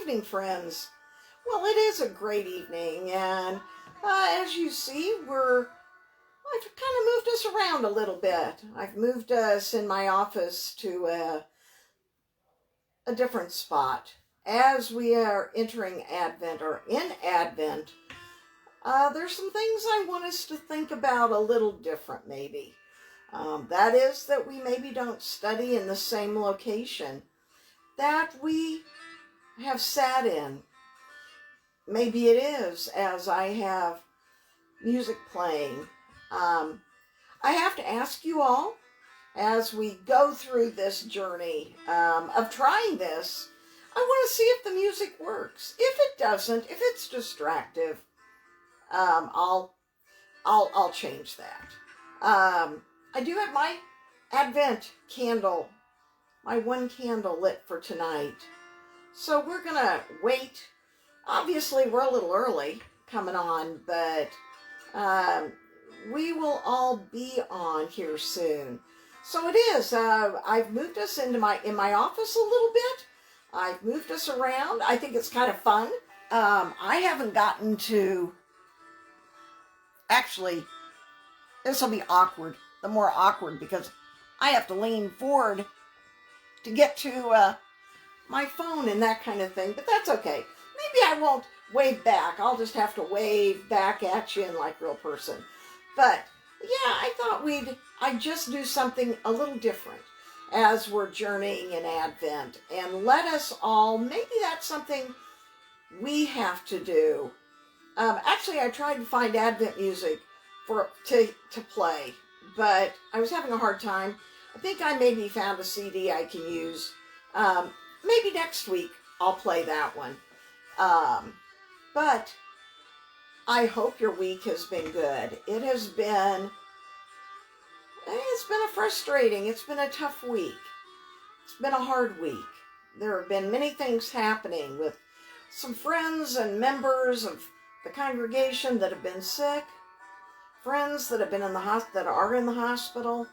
evening, friends. Well, it is a great evening, and as you see, I've kind of moved us around a little bit. I've moved us in my office to a different spot. As we are entering Advent, or in Advent, there's some things I want us to think about a little different, maybe. That is that we maybe don't study in the same location that we have sat in. Maybe it is as I have music playing. I have to ask you all, as we go through this journey of trying this, I want to see if the music works. If it doesn't, if it's distractive, I'll change that. I do have my Advent candle, my one candle lit for tonight. So we're going to wait. Obviously, we're a little early coming on, but we will all be on here soon. So it is. I've moved us in my office a little bit. I've moved us around. I think it's kind of fun. I haven't gotten to... Actually, this will be awkward. The more awkward, because I have to lean forward to get to my phone and that kind of thing. But that's okay. Maybe I won't wave back. I'll just have to wave back at you like a real person. But yeah, I thought I'd just do something a little different as we're journeying in Advent. And let us all, maybe that's something we have to do. Actually, I tried to find Advent music to play, but I was having a hard time. I think I maybe found a CD I can use. Maybe next week I'll play that one. But I hope your week has been good. It's been a tough week. It's been a hard week. There have been many things happening with some friends and members of the congregation that have been sick, friends that have been that are in the hospital,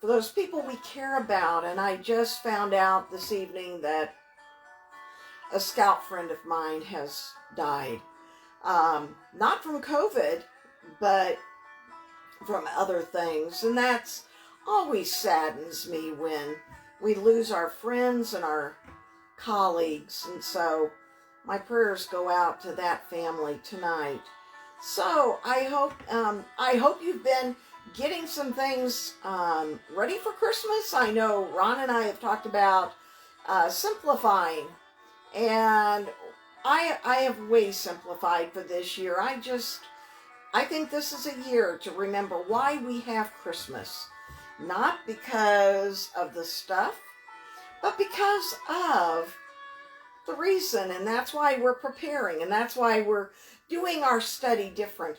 for those people we care about. And I just found out this evening that a scout friend of mine has died. Not from COVID, but from other things. And that's always saddens me when we lose our friends and our colleagues. And so my prayers go out to that family tonight. So I hope you've been getting some things ready for Christmas. I know Ron and I have talked about simplifying, and I have way simplified for this year. I think this is a year to remember why we have Christmas. Not because of the stuff, but because of the reason. And that's why we're preparing, and that's why we're doing our study different.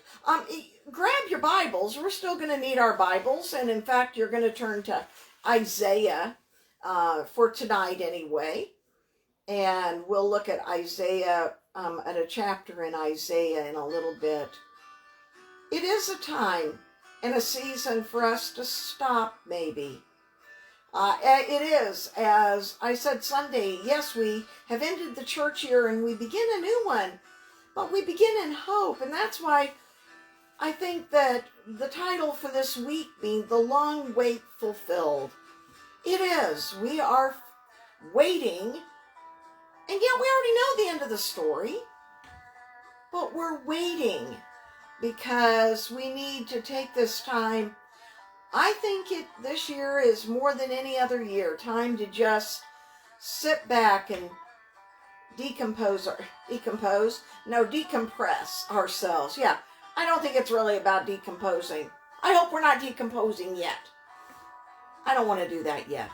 Grab your Bibles. We're still going to need our Bibles. And in fact, you're going to turn to Isaiah for tonight anyway. And we'll look at Isaiah, at a chapter in Isaiah in a little bit. It is a time and a season for us to stop, maybe. It is, as I said Sunday, yes, we have ended the church year and we begin a new one, but we begin in hope. And that's why I think that the title for this week being The Long Wait Fulfilled. It is. We are waiting, and yet we already know the end of the story, but we're waiting because we need to take this time. I think this year is more than any other year, time to just sit back and decompress ourselves. Yeah, I don't think it's really about decomposing. I hope we're not decomposing yet. I don't want to do that yet.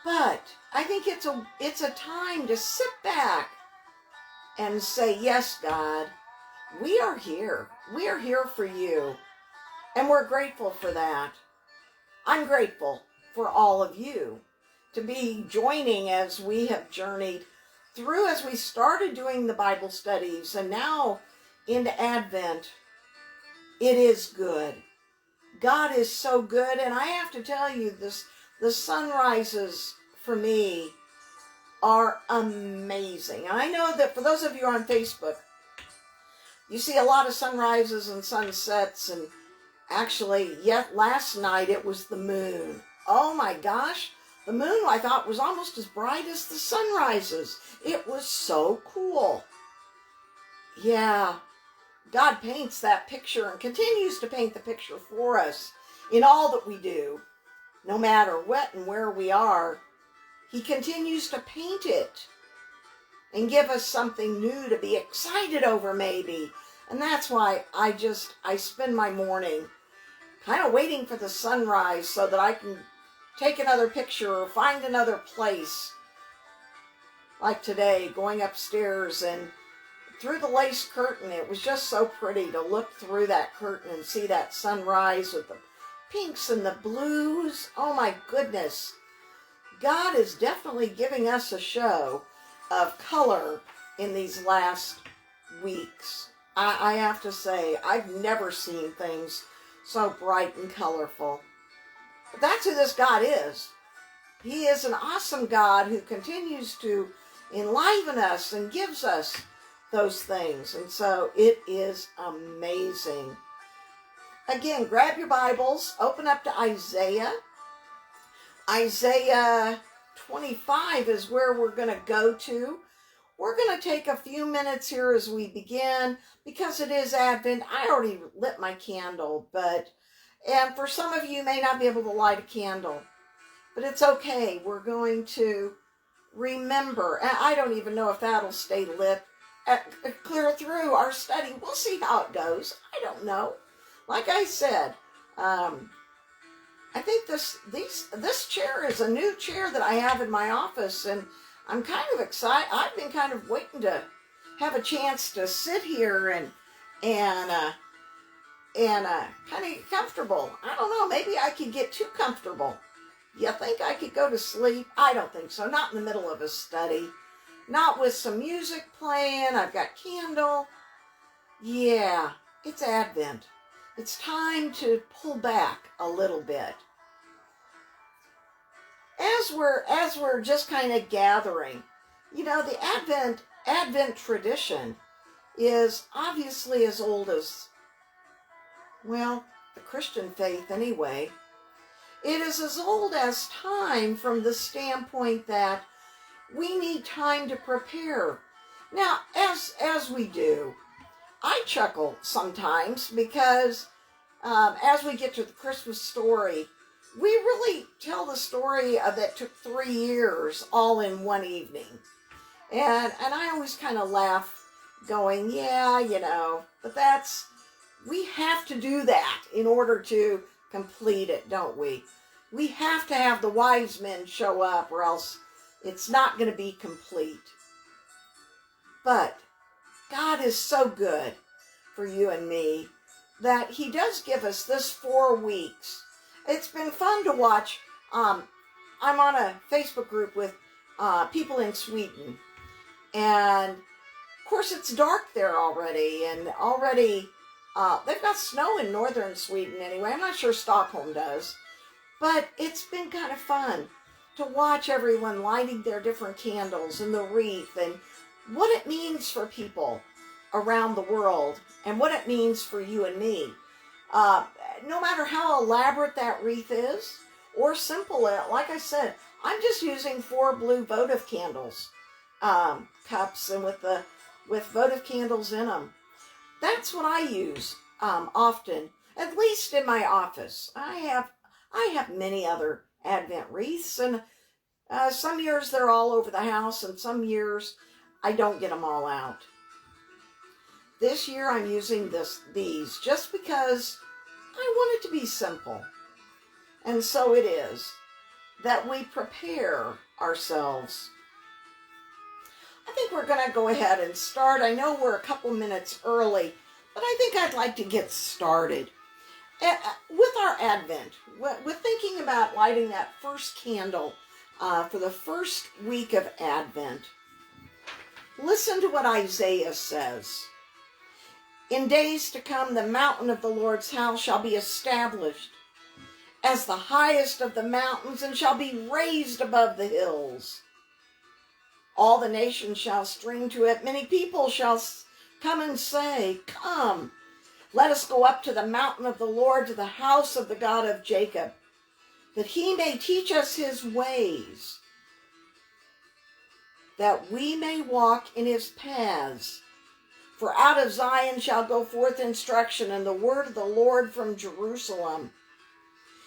But I think it's a time to sit back and say, yes, God, we are here. We are here for you. And we're grateful for that. I'm grateful for all of you to be joining as we have journeyed through, as we started doing the Bible studies and now into Advent. It is good. God is so good. And I have to tell you, the sun rises for me are amazing. And I know that for those of you on Facebook, you see a lot of sunrises and sunsets, and actually, yet last night it was the moon. Oh my gosh, the moon I thought was almost as bright as the sunrises. It was so cool. Yeah, God paints that picture and continues to paint the picture for us in all that we do. No matter what and where we are, He continues to paint it and give us something new to be excited over maybe. And that's why I spend my morning kind of waiting for the sunrise so that I can take another picture or find another place. Like today, going upstairs and through the lace curtain, it was just so pretty to look through that curtain and see that sunrise with the pinks and the blues. Oh my goodness. God is definitely giving us a show of color in these last weeks. I have to say, I've never seen things so bright and colorful. But that's who this God is. He is an awesome God who continues to enliven us and gives us those things. And so it is amazing. Again, grab your Bibles, open up to Isaiah. Isaiah 25 is where we're going to go to. We're going to take a few minutes here as we begin because it is Advent. I already lit my candle, and for some of you may not be able to light a candle, but it's okay. We're going to remember, and I don't even know if that'll stay lit clear through our study. We'll see how it goes. I don't know. Like I said, I think this chair is a new chair that I have in my office, and I'm kind of excited. I've been kind of waiting to have a chance to sit here and kind of get comfortable. I don't know. Maybe I could get too comfortable. You think I could go to sleep? I don't think so. Not in the middle of a study. Not with some music playing. I've got candle. Yeah, it's Advent. It's time to pull back a little bit. As we're just kind of gathering, you know, the Advent tradition is obviously as old as, well, the Christian faith anyway. It is as old as time from the standpoint that we need time to prepare. Now, as we do, I chuckle sometimes because as we get to the Christmas story, we really tell the story that took 3 years all in one evening. And I always kind of laugh going, yeah, you know, but we have to do that in order to complete it, don't we? We have to have the wise men show up or else it's not going to be complete. But God is so good for you and me that He does give us this 4 weeks. It's been fun to watch. I'm on a Facebook group with people in Sweden. And, of course, it's dark there already. And already, they've got snow in northern Sweden anyway. I'm not sure Stockholm does. But it's been kind of fun to watch everyone lighting their different candles and the wreath and what it means for people around the world and what it means for you and me. No matter how elaborate that wreath is or simple, like I said, I'm just using 4 blue votive candles, cups, and with votive candles in them. That's what I use often, at least in my office. I have many other Advent wreaths, and some years they're all over the house, and some years I don't get them all out. This year I'm using these just because I want it to be simple. And so it is that we prepare ourselves. I think we're going to go ahead and start. I know we're a couple minutes early, but I think I'd like to get started. With our Advent, with thinking about lighting that first candle for the first week of Advent, listen to what Isaiah says. In days to come, the mountain of the Lord's house shall be established as the highest of the mountains and shall be raised above the hills. All the nations shall stream to it. Many people shall come and say, come, let us go up to the mountain of the Lord, to the house of the God of Jacob, that he may teach us his ways, that we may walk in his paths. For out of Zion shall go forth instruction, and the word of the Lord from Jerusalem.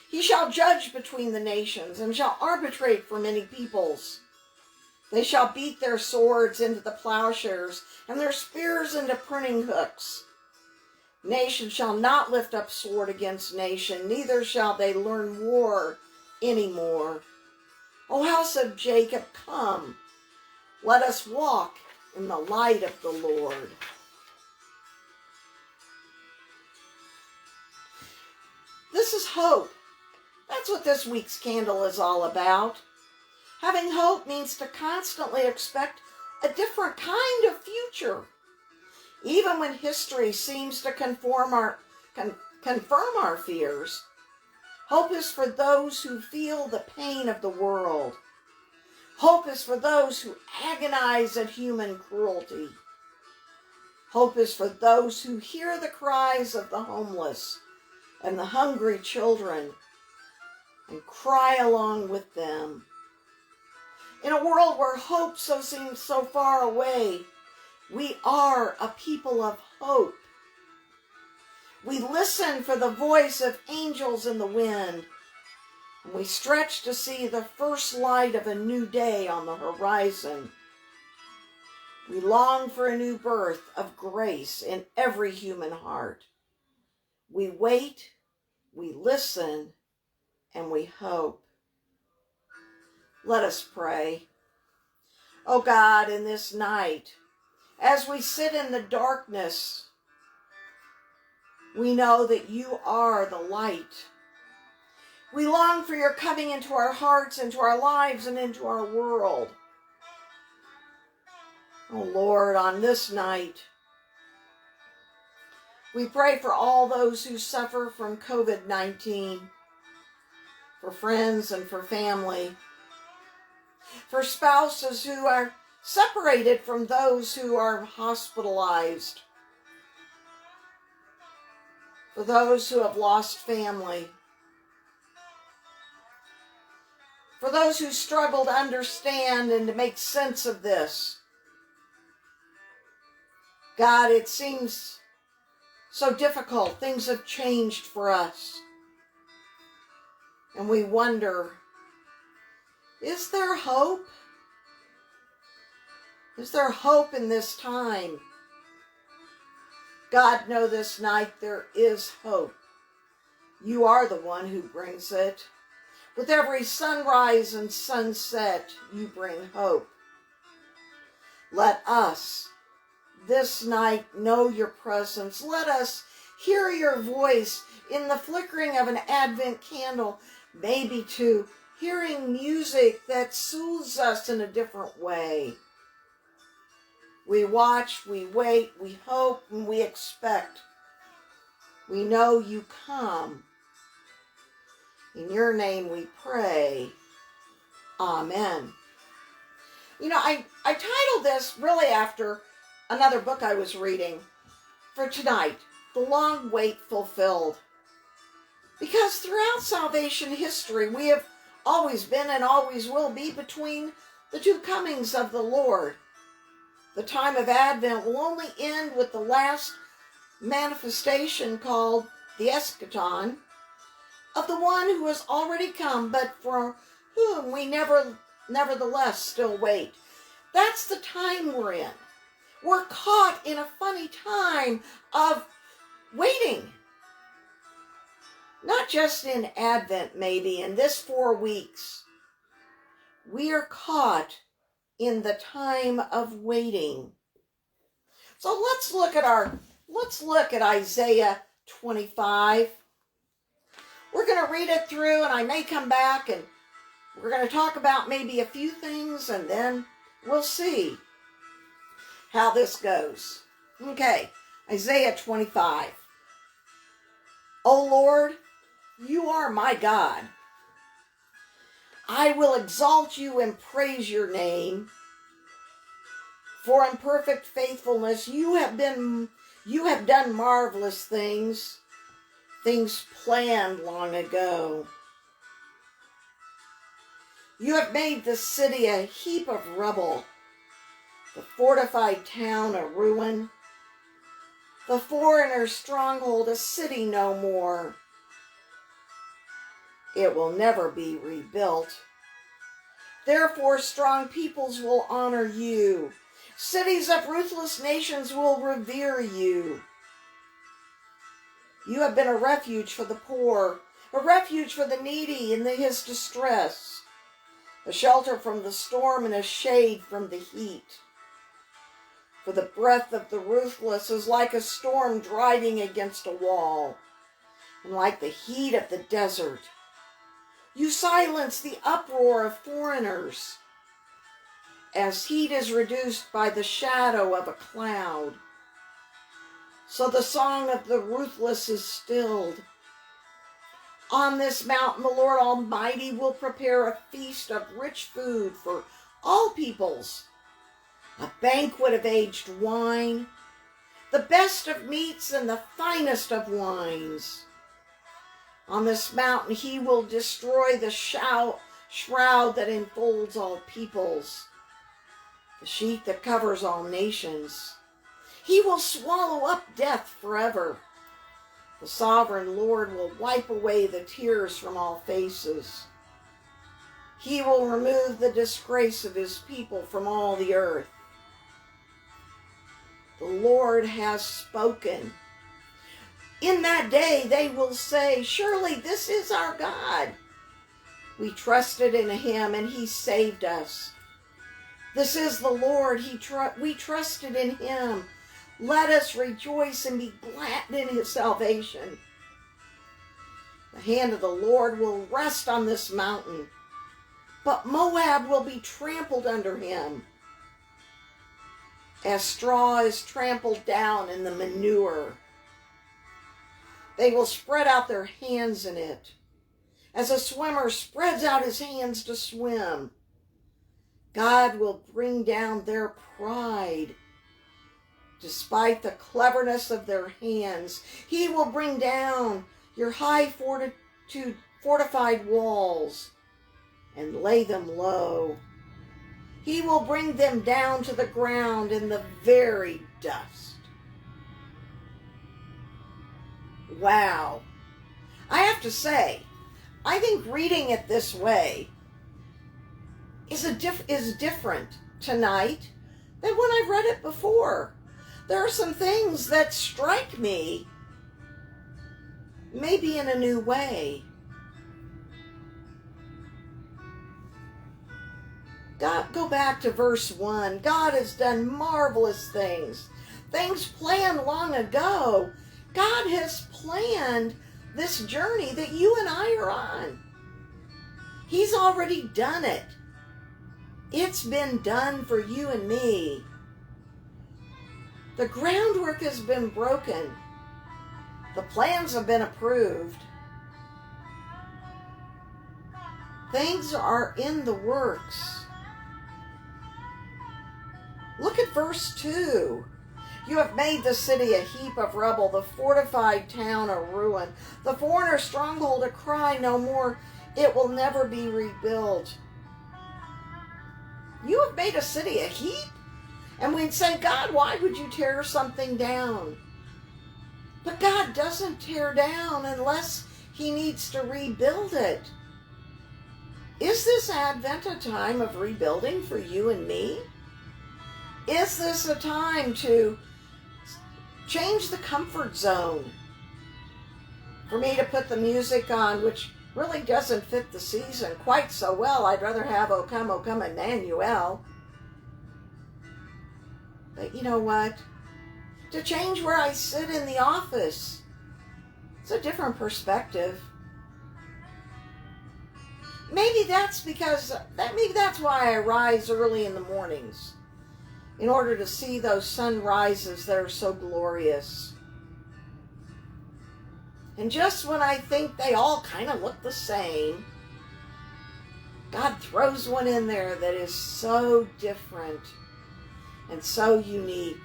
He shall judge between the nations, and shall arbitrate for many peoples. They shall beat their swords into the plowshares, and their spears into pruning hooks. Nation shall not lift up sword against nation, neither shall they learn war any more. O house of Jacob, come, let us walk in the light of the Lord. This is hope. That's what this week's candle is all about. Having hope means to constantly expect a different kind of future. Even when history seems to confirm our fears, hope is for those who feel the pain of the world. Hope is for those who agonize at human cruelty. Hope is for those who hear the cries of the homeless and the hungry children and cry along with them. In a world where hope seems so far away, we are a people of hope. We listen for the voice of angels in the wind, and we stretch to see the first light of a new day on the horizon. We long for a new birth of grace in every human heart. We wait, we listen, and we hope. Let us pray. Oh God, in this night, as we sit in the darkness, we know that you are the light. We long for your coming into our hearts, into our lives, and into our world. Oh Lord, on this night, we pray for all those who suffer from COVID-19, for friends and for family, for spouses who are separated from those who are hospitalized, for those who have lost family, for those who struggle to understand and to make sense of this. God, it seems so difficult. Things have changed for us. And we wonder, is there hope? Is there hope in this time? God, know this night there is hope. You are the one who brings it. With every sunrise and sunset, you bring hope. Let us this night know your presence. Let us hear your voice in the flickering of an Advent candle, maybe to hearing music that soothes us in a different way. We watch, we wait, we hope, and we expect. We know you come. In your name we pray. Amen. You know, I titled this really after another book I was reading for tonight, The Long Wait Fulfilled. Because throughout salvation history, we have always been and always will be between the two comings of the Lord. The time of Advent will only end with the last manifestation called the eschaton of the one who has already come, but for whom we nevertheless still wait. That's the time we're in. We're caught in a funny time of waiting. Not just in Advent, maybe, in this 4 weeks. We are caught in the time of waiting. So let's look at Isaiah 25. We're going to read it through, and I may come back and we're going to talk about maybe a few things, and then we'll see how this goes. Okay, Isaiah 25. O Lord, you are my God. I will exalt you and praise your name, For in perfect faithfulness you have done marvelous things, things planned long ago. You have made the city a heap of rubble, the fortified town a ruin, the foreigner's stronghold a city no more. It will never be rebuilt. Therefore, strong peoples will honor you. Cities of ruthless nations will revere you. You have been a refuge for the poor, a refuge for the needy in his distress, a shelter from the storm and a shade from the heat. For the breath of the ruthless is like a storm driving against a wall, and like the heat of the desert. You silence the uproar of foreigners, as heat is reduced by the shadow of a cloud. So the song of the ruthless is stilled. On this mountain, the Lord Almighty will prepare a feast of rich food for all peoples, a banquet of aged wine, the best of meats and the finest of wines. On this mountain he will destroy the shroud that enfolds all peoples, the sheet that covers all nations. He will swallow up death forever. The sovereign Lord will wipe away the tears from all faces. He will remove the disgrace of his people from all the earth. The Lord has spoken. In that day they will say, surely this is our God. We trusted in him and he saved us. This is the Lord, we trusted in him. Let us rejoice and be glad in his salvation. The hand of the Lord will rest on this mountain, but Moab will be trampled under him, as straw is trampled down in the manure. They will spread out their hands in it, as a swimmer spreads out his hands to swim. God will bring down their pride. Despite the cleverness of their hands, he will bring down your high fortified walls and lay them low. He will bring them down to the ground in the very dust. Wow. I have to say, I think reading it this way is different tonight than when I've read it before. There are some things that strike me maybe in a new way. Go back to verse 1. God has done marvelous things. Things planned long ago. God has planned this journey that you and I are on. He's already done it. It's been done for you and me. The groundwork has been broken. The plans have been approved. Things are in the works. Look at verse 2. You have made the city a heap of rubble, the fortified town a ruin, the foreigner's stronghold a cry no more. It will never be rebuilt. You have made a city a heap? And we'd say, God, why would you tear something down? But God doesn't tear down unless he needs to rebuild it. Is this Advent a time of rebuilding for you and me? Is this a time to change the comfort zone? For me to put the music on, which really doesn't fit the season quite so well. I'd rather have O Come, Emmanuel. But you know what? To change where I sit in the office, it's a different perspective. Maybe that's why I rise early in the mornings, in order to see those sunrises that are so glorious. And just when I think they all kind of look the same, God throws one in there that is so different. and so unique.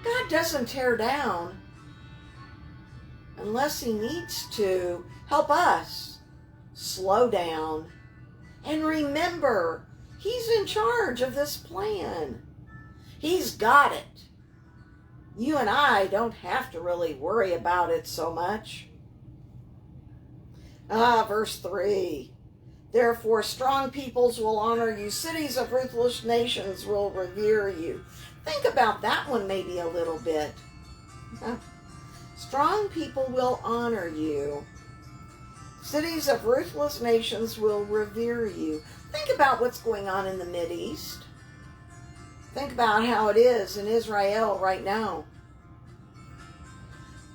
God doesn't tear down unless he needs to help us slow down and remember he's in charge of this plan. He's got it. You and I don't have to really worry about it so much. Verse 3. Therefore, strong peoples will honor you. Cities of ruthless nations will revere you. Think about that one maybe a little bit. Strong people will honor you. Cities of ruthless nations will revere you. Think about what's going on in the Mideast. Think about how it is in Israel right now.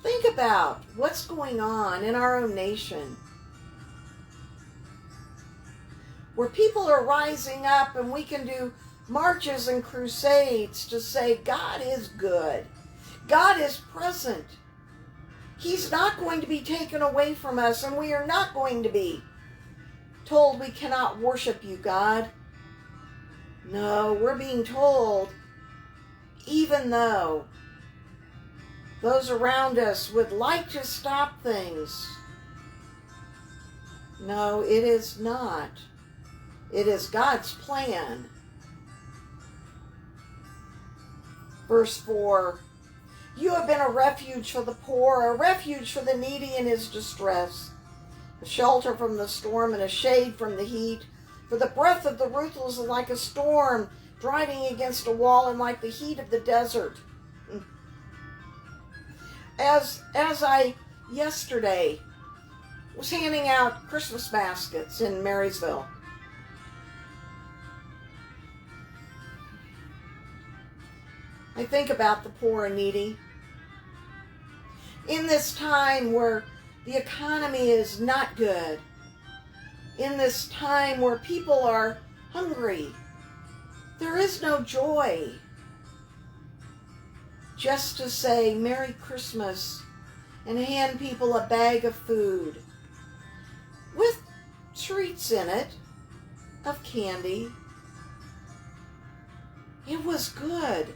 Think about what's going on in our own nation, where people are rising up and we can do marches and crusades to say God is good. God is present. He's not going to be taken away from us, and we are not going to be told we cannot worship you, God. No, we're being told, even though those around us would like to stop things, no, it is not. It is God's plan. Verse 4, you have been a refuge for the poor, a refuge for the needy in his distress, a shelter from the storm and a shade from the heat. For the breath of the ruthless is like a storm driving against a wall, and like the heat of the desert. As I yesterday was handing out Christmas baskets in Marysville, I think about the poor and needy. In this time where the economy is not good, in this time where people are hungry, there is no joy. Just to say Merry Christmas and hand people a bag of food with treats in it of candy. It was good.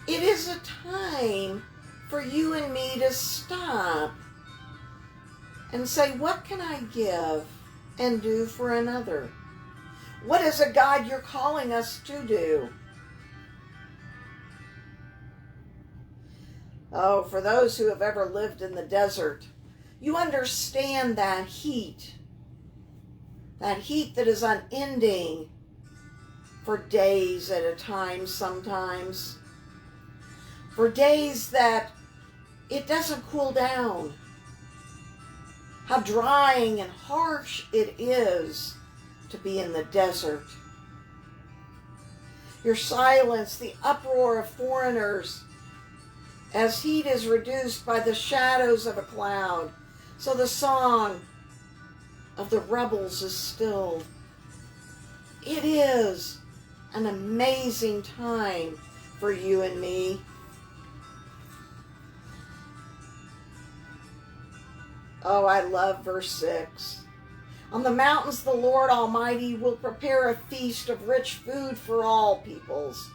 It is a time for you and me to stop and say, what can I give and do for another? What is a God you're calling us to do? Oh, for those who have ever lived in the desert, you understand that heat that is unending for days at a time sometimes. For days that it doesn't cool down. How drying and harsh it is to be in the desert. Your silence, the uproar of foreigners, as heat is reduced by the shadows of a cloud, so the song of the rebels is stilled. It is an amazing time for you and me. Oh, I love verse 6. On the mountains the Lord Almighty will prepare a feast of rich food for all peoples,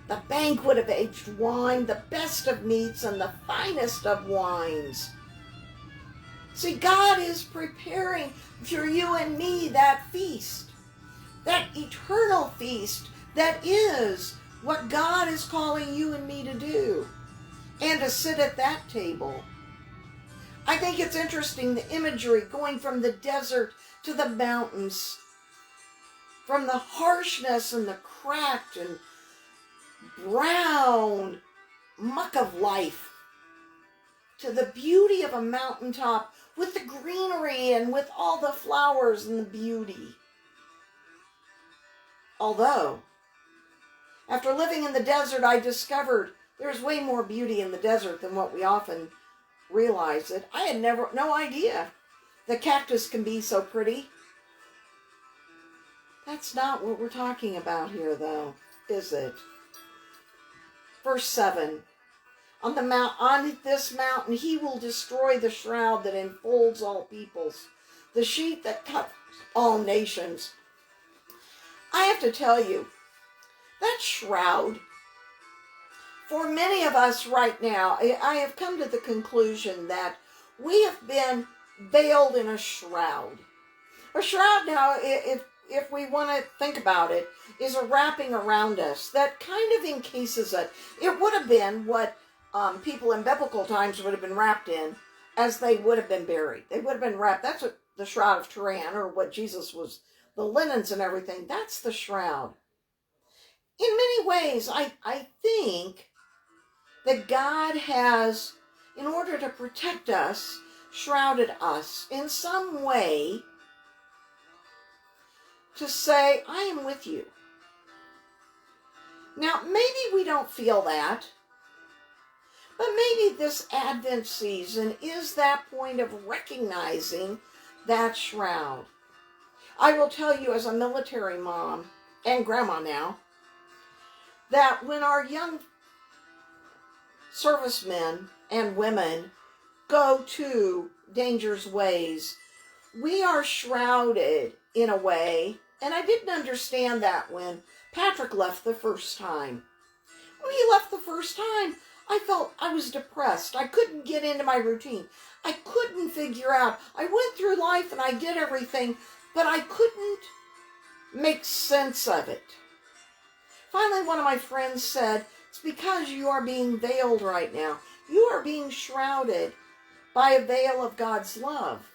the banquet of aged wine, the best of meats, and the finest of wines. See, God is preparing for you and me that feast, that eternal feast that is what God is calling you and me to do, and to sit at that table. I think it's interesting, the imagery going from the desert to the mountains, from the harshness and the cracked and brown muck of life to the beauty of a mountaintop with the greenery and with all the flowers and the beauty. Although, after living in the desert, I discovered there's way more beauty in the desert than what we often realize. It. I had no idea the cactus can be so pretty. That's not what we're talking about here, though, is it? Verse 7. On this mountain he will destroy the shroud that enfolds all peoples, the sheet that covers all nations. I have to tell you, That shroud, for many of us right now, I have come to the conclusion that we have been veiled in a shroud. A shroud now, if we want to think about it, is a wrapping around us that kind of encases it. It would have been what people in biblical times would have been wrapped in as they would have been buried. They would have been wrapped. That's what the shroud of Turin, or what Jesus was, the linens and everything. That's the shroud. In many ways, I think that God has, in order to protect us, shrouded us in some way to say, I am with you. Now, maybe we don't feel that, but maybe this Advent season is that point of recognizing that shroud. I will tell you, as a military mom and grandma now, that when our young servicemen and women go to dangerous ways, we are shrouded in a way, and I didn't understand that when Patrick left the first time. When he left the first time, I felt I was depressed. I couldn't get into my routine. I couldn't figure out. I went through life and I did everything, but I couldn't make sense of it. Finally, one of my friends said, it's because you are being veiled right now. You are being shrouded by a veil of God's love,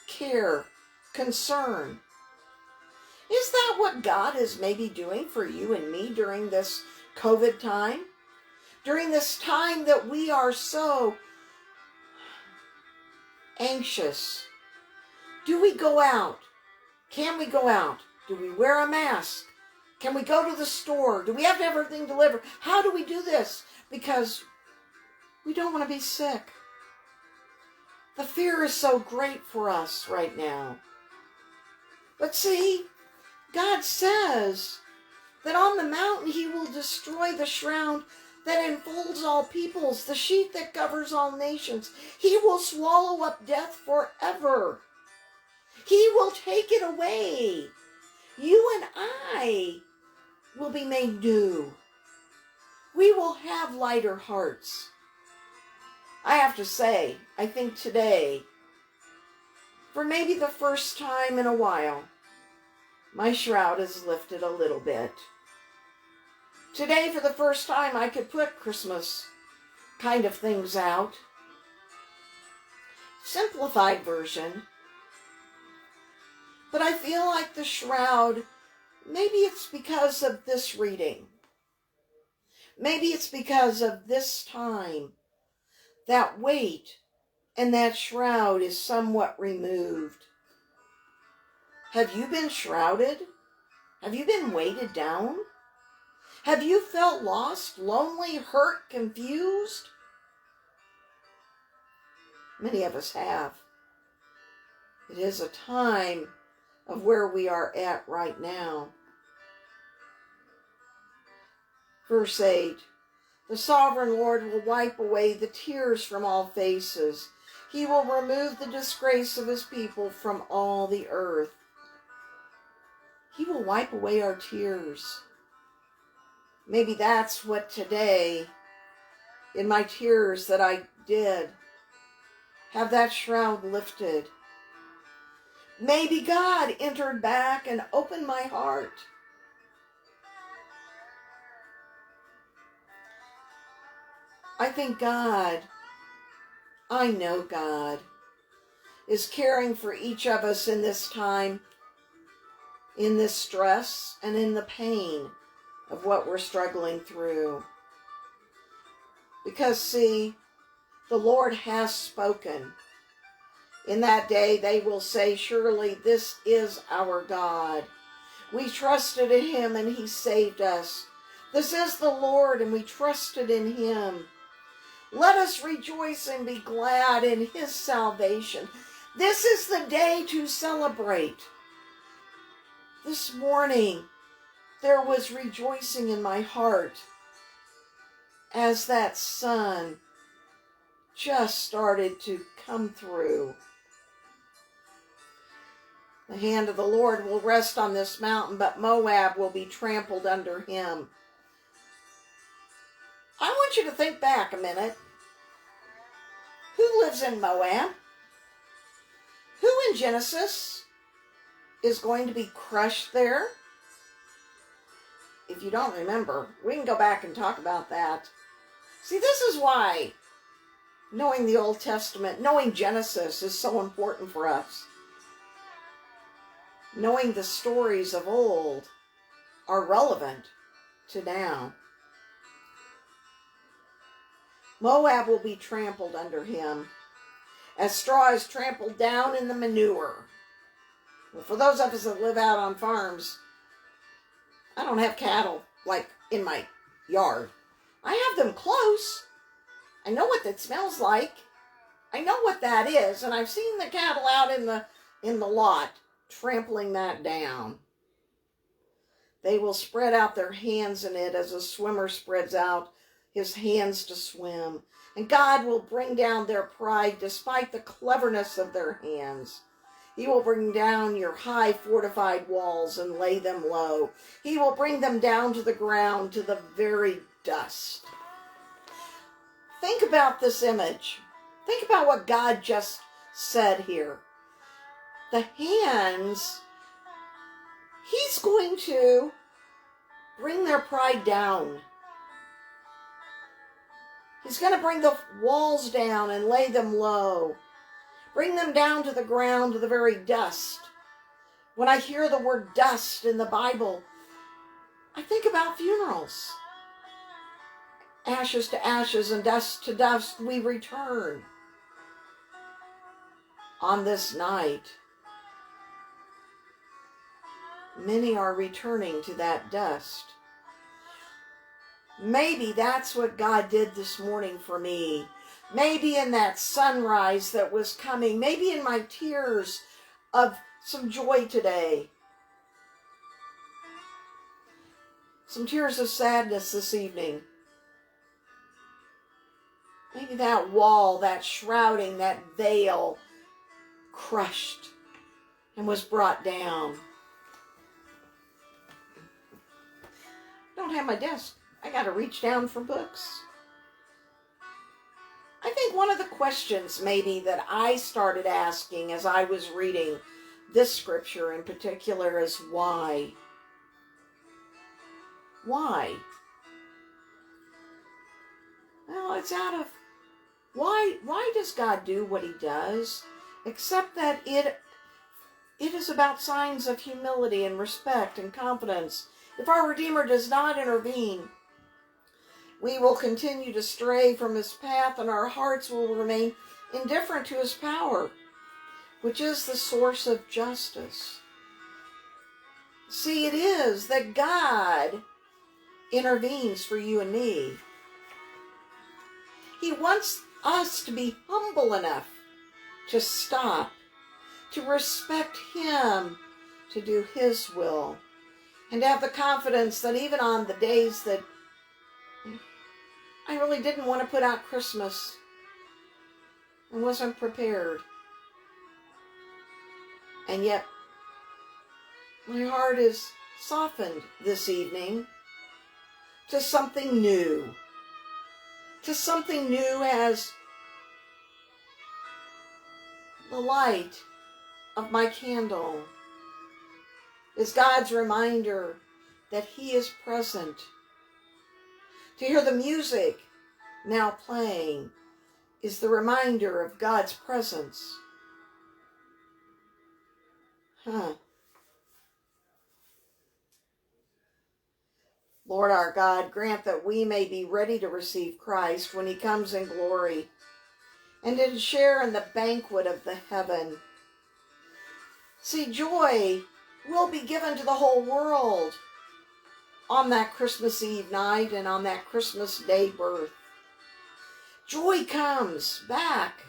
care, concern. Is that what God is maybe doing for you and me during this COVID time? During this time that we are so anxious? Do we go out? Can we go out? Do we wear a mask? Can we go to the store? Do we have to have everything delivered? How do we do this? Because we don't want to be sick. The fear is so great for us right now. But see, God says that on the mountain he will destroy the shroud that enfolds all peoples, the sheet that covers all nations. He will swallow up death forever. He will take it away. You and I will be made new. We will have lighter hearts. I have to say, I think today, for maybe the first time in a while, my shroud is lifted a little bit. Today, for the first time, I could put Christmas kind of things out. Simplified version. But I feel like the shroud, maybe it's because of this reading. Maybe it's because of this time. That weight and that shroud is somewhat removed. Have you been shrouded? Have you been weighted down? Have you felt lost, lonely, hurt, confused? Many of us have. It is a time of where we are at right now. Verse 8, the sovereign Lord will wipe away the tears from all faces. He will remove the disgrace of his people from all the earth. He will wipe away our tears. Maybe that's what today, in my tears that I did, have that shroud lifted. Maybe God entered back and opened my heart. I think God, I know God, is caring for each of us in this time, in this stress and in the pain of what we're struggling through. Because, see, the Lord has spoken. In that day they will say, surely this is our God. We trusted in him and he saved us. This is the Lord and we trusted in him. Let us rejoice and be glad in his salvation. This is the day to celebrate. This morning, there was rejoicing in my heart as that sun just started to come through. The hand of the Lord will rest on this mountain, but Moab will be trampled under him. I want you to think back a minute. Who lives in Moab? Who in Genesis is going to be crushed there? If you don't remember, we can go back and talk about that. See, this is why knowing the Old Testament, knowing Genesis is so important for us. Knowing the stories of old are relevant to now. Moab will be trampled under him, as straw is trampled down in the manure. Well, for those of us that live out on farms, I don't have cattle like in my yard. I have them close. I know what that smells like. I know what that is, and I've seen the cattle out in the lot trampling that down. They will spread out their hands in it as a swimmer spreads out his hands to swim. And God will bring down their pride despite the cleverness of their hands. He will bring down your high fortified walls and lay them low. He will bring them down to the ground, to the very dust. Think about this image. Think about what God just said here. The hands, he's going to bring their pride down. He's going to bring the walls down and lay them low. Bring them down to the ground, to the very dust. When I hear the word dust in the Bible, I think about funerals. Ashes to ashes and dust to dust we return. On this night, many are returning to that dust. Maybe that's what God did this morning for me. Maybe in that sunrise that was coming. Maybe in my tears of some joy today. Some tears of sadness this evening. Maybe that wall, that shrouding, that veil crushed and was brought down. I don't have my desk. I got to reach down for books. I think one of the questions maybe that I started asking as I was reading this scripture in particular is why? Why? Well, it's out of why does God do what he does? Except that it is about signs of humility and respect and confidence. If our Redeemer does not intervene, we will continue to stray from his path, and our hearts will remain indifferent to his power, which is the source of justice. See, it is that God intervenes for you and me. He wants us to be humble enough to stop, to respect him, to do his will, and to have the confidence that even on the days that I really didn't want to put out Christmas and wasn't prepared, and yet my heart is softened this evening to something new. To something new as the light of my candle is God's reminder that he is present. To hear the music now playing is the reminder of God's presence. Lord our God, grant that we may be ready to receive Christ when he comes in glory and to share in the banquet of the heaven. See, joy will be given to the whole world on that Christmas Eve night and on that Christmas Day birth. Joy comes back.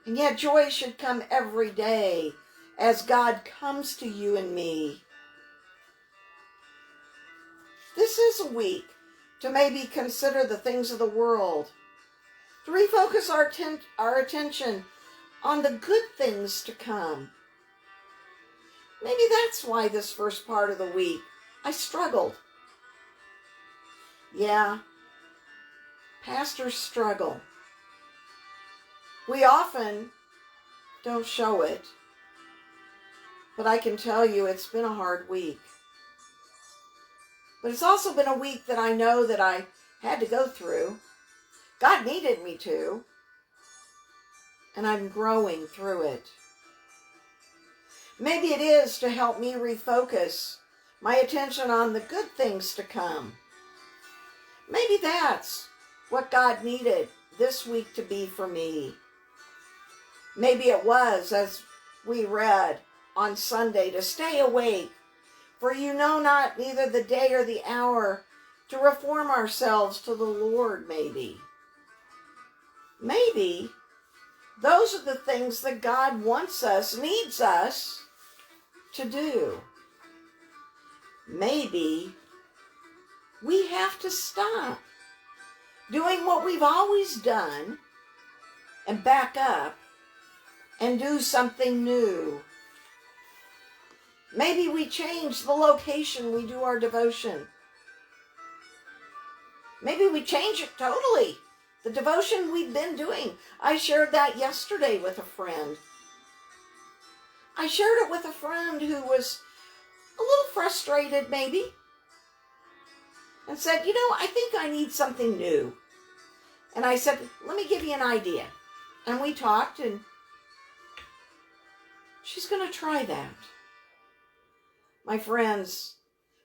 And yet joy should come every day as God comes to you and me. This is a week to maybe consider the things of the world, to refocus our attention on the good things to come, Maybe that's why this first part of the week I struggled. Yeah, pastors struggle. We often don't show it, but I can tell you it's been a hard week. But it's also been a week that I know that I had to go through. God needed me to, and I'm growing through it. Maybe it is to help me refocus my attention on the good things to come. Maybe that's what God needed this week to be for me. Maybe it was, as we read on Sunday, to stay awake, for you know not neither the day or the hour, to reform ourselves to the Lord, maybe. Maybe those are the things that God wants us, needs us to do. Maybe we have to stop doing what we've always done and back up and do something new. Maybe we change the location we do our devotion. Maybe we change it totally. The devotion we've been doing. I shared that yesterday with a friend. I shared it with a friend who was a little frustrated maybe, and said, I think I need something new. And I said, let me give you an idea. And we talked, and she's going to try that. My friends,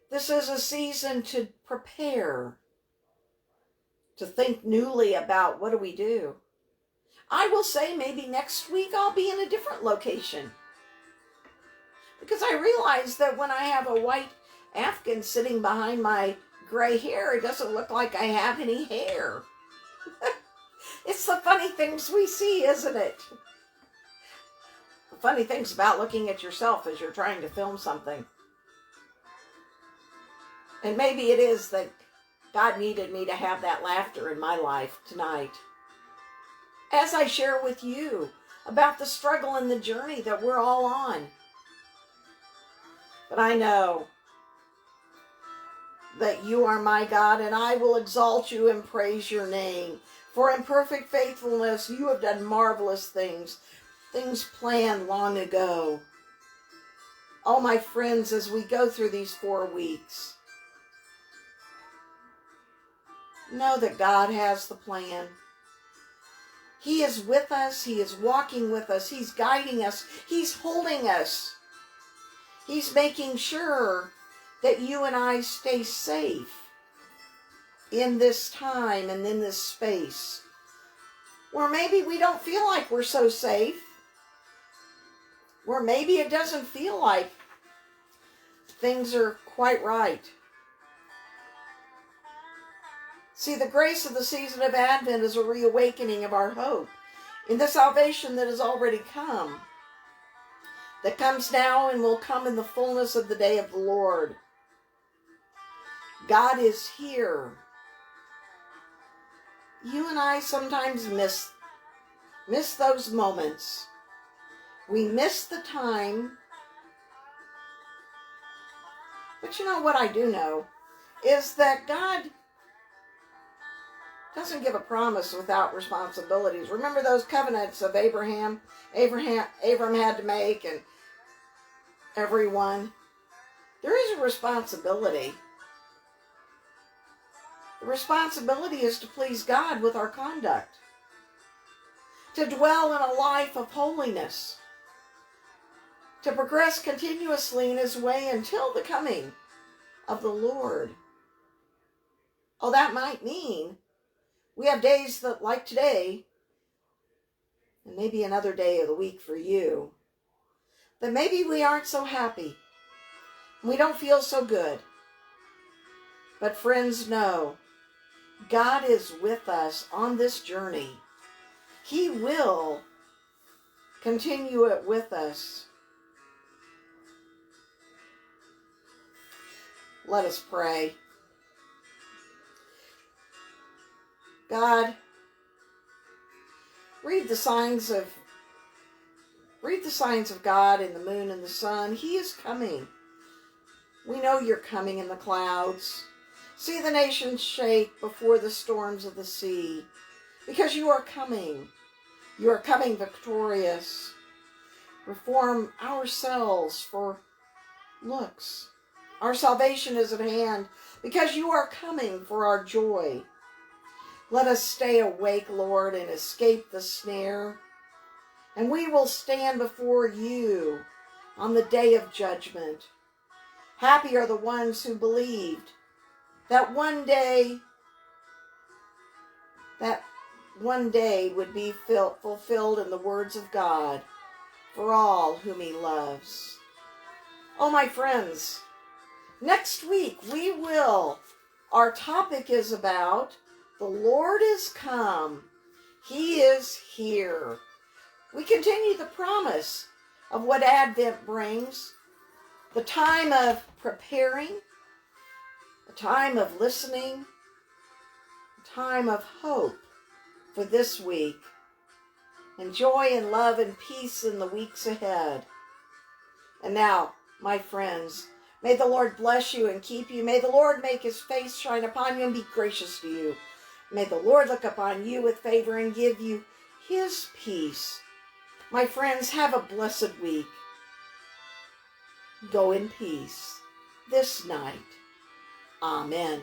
this is a season to prepare, to think newly about what do we do. I will say maybe next week I'll be in a different location. Because I realize that when I have a white Afghan sitting behind my gray hair, it doesn't look like I have any hair. It's the funny things we see, isn't it? The funny things about looking at yourself as you're trying to film something. And maybe it is that God needed me to have that laughter in my life tonight. As I share with you about the struggle and the journey that we're all on. But I know that you are my God, and I will exalt you and praise your name. For in perfect faithfulness, you have done marvelous things, things planned long ago. Oh, my friends, as we go through these 4 weeks, know that God has the plan. He is with us. He is walking with us. He's guiding us. He's holding us. He's making sure that you and I stay safe in this time and in this space. Or maybe we don't feel like we're so safe. Or maybe it doesn't feel like things are quite right. See, the grace of the season of Advent is a reawakening of our hope in the salvation that has already come, that comes now and will come in the fullness of the day of the Lord. God is here. You and I sometimes miss those moments. We miss the time. But you know what I do know is that God doesn't give a promise without responsibilities. Remember those covenants of Abraham had to make, and everyone. There is a responsibility. The responsibility is to please God with our conduct, to dwell in a life of holiness, to progress continuously in His way until the coming of the Lord. Oh, that might mean we have days that, like today, and maybe another day of the week for you, that maybe we aren't so happy. We don't feel so good. But friends, know, God is with us on this journey. He will continue it with us. Let us pray. God, read the signs of Read the signs of God in the moon and the sun. He is coming. We know you're coming in the clouds. See the nations shake before the storms of the sea, because you are coming. You are coming victorious. Reform ourselves for looks. Our salvation is at hand, because you are coming for our joy. Let us stay awake, Lord, and escape the snare, and we will stand before you on the day of judgment. Happy are the ones who believed that one day would be fulfilled in the words of God for all whom he loves. Oh, my friends, next week our topic is about the Lord is come. He is here. We continue the promise of what Advent brings, the time of preparing, the time of listening, the time of hope for this week, and joy and love and peace in the weeks ahead. And now, my friends, may the Lord bless you and keep you. May the Lord make his face shine upon you and be gracious to you. May the Lord look upon you with favor and give you his peace. My friends, have a blessed week. Go in peace this night. Amen.